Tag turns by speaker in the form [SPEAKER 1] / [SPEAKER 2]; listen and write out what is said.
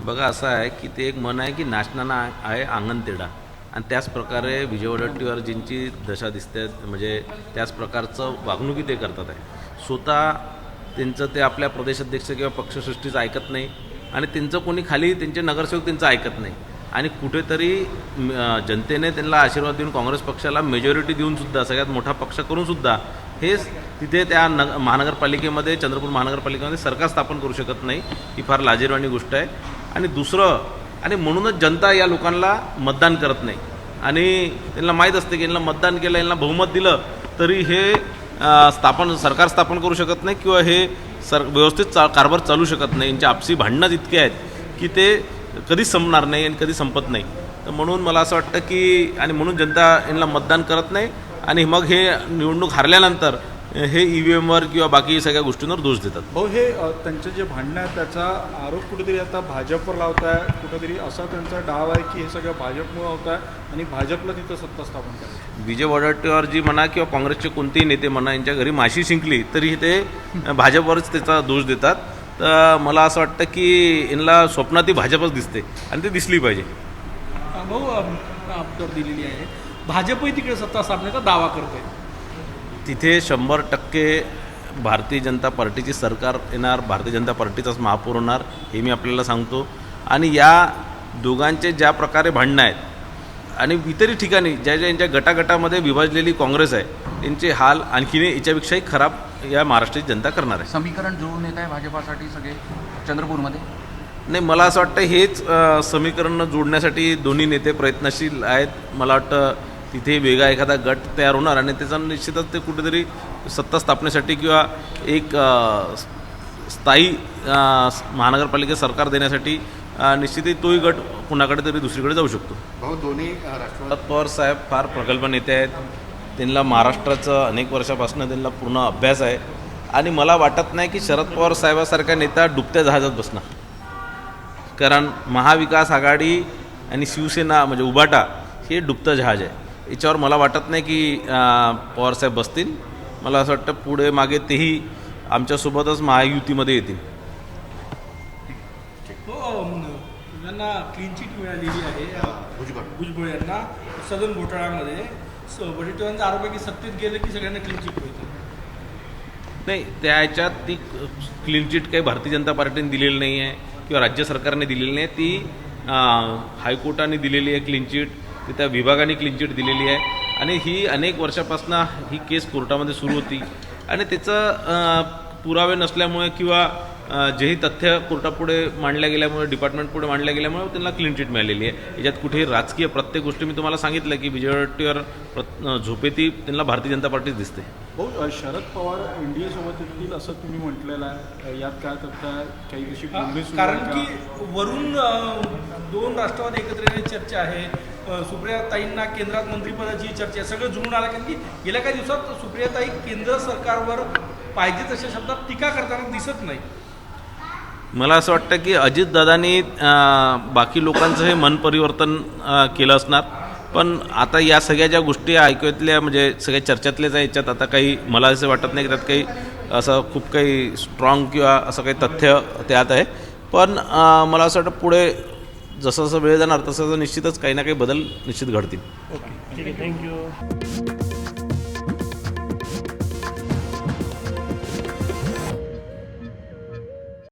[SPEAKER 1] बघा असं आहे की ते एक म्हण आहे की नाचताना आहे अंगण तेढा आणि त्याच प्रकारे विजय वडेट्टीवारजींची दशा दिसते म्हणजे त्याच प्रकारचं वागणुकी ते करतात आहे स्वतः त्यांचं ते आपल्या प्रदेशाध्यक्ष किंवा पक्षसृष्टीचं ऐकत नाही आणि त्यांचं कोणी खाली त्यांचे नगरसेवक त्यांचं ऐकत नाही आणि कुठेतरी जनतेने त्यांना आशीर्वाद देऊन काँग्रेस पक्षाला मेजॉरिटी देऊनसुद्धा सगळ्यात मोठा पक्ष करूनसुद्धा हे तिथे त्या महानगरपालिकेमध्ये चंद्रपूर महानगरपालिकेमध्ये सरकार स्थापन करू शकत नाही ही फार लाजिरवाणी गोष्ट आहे. आणि दुसरं आणि म्हणूनच जनता या लोकांना मतदान करत नाही आणि त्यांना माहीत असते की यांना मतदान केलं यांना बहुमत दिलं तरी हे सरकार स्थापन करू शकत नाही किंवा हे व्यवस्थित कारभार चालू शकत नाही. यांची आपसी भांडणंच इतके आहेत की ते कधीच संपणार नाही आणि कधी संपत नाही. तर म्हणून मला असं वाटतं की आणि म्हणून जनता यांना मतदान करत नाही आणि मग हे निवडणूक हारल्यानंतर हे EVMवर किंवा बाकी सगळ्या गोष्टींवर दोष देतात.
[SPEAKER 2] भाऊ हे त्यांचे जे भांडणं आहेत त्याचा आरोप कुठेतरी आता भाजपवर लावत आहे कुठेतरी असा त्यांचा डाव आहे की हे सगळं भाजपमुळे होत आहे आणि भाजपला तिथं सत्ता स्थापन करायचं.
[SPEAKER 1] विजय वडेट्टीवारजी म्हणा किंवा काँग्रेसचे कोणतेही नेते म्हणा यांच्या घरी माशी शिंकली तरी ते भाजपवरच त्याचा दोष देतात. तर मला असं वाटतं की यांना स्वप्नात ती भाजपच दिसते आणि ते दिसली पाहिजे.
[SPEAKER 3] भाऊ उत्तर दिलेली आहे भाजपही तिकडे सत्ता स्थापनेचा दावा करतोय
[SPEAKER 1] तिथे 100% भारतीय जनता पार्टीची सरकार येणार भारतीय जनता पार्टीचाच महापौर होणार हे मी आपल्याला सांगतो. आणि या दोघांचे ज्या प्रकारे भांडणं आहेत आणि इतरही ठिकाणी ज्या यांच्या गटागटामध्ये विभाजलेली काँग्रेस आहे त्यांचे हाल आणखीन याच्यापेक्षाही खराब या महाराष्ट्राची जनता करणार आहे.
[SPEAKER 4] समीकरण जुळून येत आहे भाजपासाठी सगळे चंद्रपूरमध्ये.
[SPEAKER 1] नाही मला असं वाटतं हेच समीकरण जोडण्यासाठी दोन्ही नेते प्रयत्नशील आहेत. मला वाटतं तिथे वेगळा एखादा गट तयार होणार आणि त्याचा निश्चितच ते कुठेतरी सत्ता स्थापनेसाठी किंवा एक स्थायी महानगरपालिका सरकार देण्यासाठी निश्चितच तोही गट कुणाकडे तरी दुसरीकडे जाऊ शकतो.
[SPEAKER 5] भाऊ दोन्ही
[SPEAKER 1] शरद पवार साहेब फार प्रगल्भ नेते आहेत. त्यांना महाराष्ट्राचं अनेक वर्षापासून त्यांना पूर्ण अभ्यास आहे आणि मला वाटत नाही की शरद पवार साहेबासारखा नेता डुबत्या जहाजात बसणार. कारण महाविकास आघाडी आणि शिवसेना म्हणजे उभाटा हे डुबतं जहाज आहे. याच्यावर मला वाटत नाही की पवारसाहेब बसतील. मला असं वाटतं पुढे मागे तेही आमच्यासोबतच महायुतीमध्ये येतील.
[SPEAKER 3] यांना क्लीन चिट मिळालेली आहे भुजबळ यांना सदन घोटाळ्यामध्ये वडेट्टीवारांचा आरोप आहे की सत्तेत गेले की सगळ्यांना क्लीन चिट मिळते.
[SPEAKER 1] नाही त्या ह्याच्यात ती क्लीन चिट काही भारतीय जनता पार्टीने दिलेली नाही आहे किंवा राज्य सरकारने दिलेली नाही. ती हायकोर्टाने दिलेली आहे क्लीन चिट. ती त्या विभागाने क्लीन चिट दिलेली आहे आणि ही अनेक वर्षापासून ही केस कोर्टामध्ये सुरू होती आणि त्याचं पुरावे नसल्यामुळे किंवा जेही तथ्य कोर्टापुढे मांडल्या गेल्यामुळे डिपार्टमेंट मांडल्या गेल्यामुळे त्यांना क्लीन चिट मिळालेली आहे. याच्यात कुठेही राजकीय प्रत्येक गोष्टी मी तुम्हाला सांगितलं की विजय वडेट्टीवार झोपेती त्यांना भारतीय जनता पार्टीच दिसते.
[SPEAKER 2] भाऊ शरद पवार NDA सोबत येतील असं तुम्ही म्हटलेलं आहे यात काय तर काही कशी
[SPEAKER 3] कारण की वरून दोन राष्ट्रवादी एकत्र येण्याची चर्चा आहे. सुप्रियाताईंना केंद्रात मंत्रिपदाची चर्चा आहे. सगळं जुळून आलं कारण की गेल्या काही दिवसात सुप्रियाताई केंद्र सरकारवर पाहिजे तशा शब्दात टीका करताना दिसत नाही.
[SPEAKER 1] मला असं वाटतं की अजितदादांनी बाकी लोकांचं हे मन परिवर्तन केलं असणार. पण आता या सगळ्या ज्या गोष्टी ऐकतल्या म्हणजे सगळ्या चर्चेतल्याच आहे याच्यात आता काही मला असं वाटत नाही की त्यात काही असं खूप काही स्ट्रॉंग किंवा असं काही तथ्य त्यात आहे. पण मला असं वाटतं पुढे जसं जसं वेळ जाणार तसं निश्चितच काही ना काही बदल निश्चित घडतील.
[SPEAKER 3] ओके ठीक आहे थँक्यू.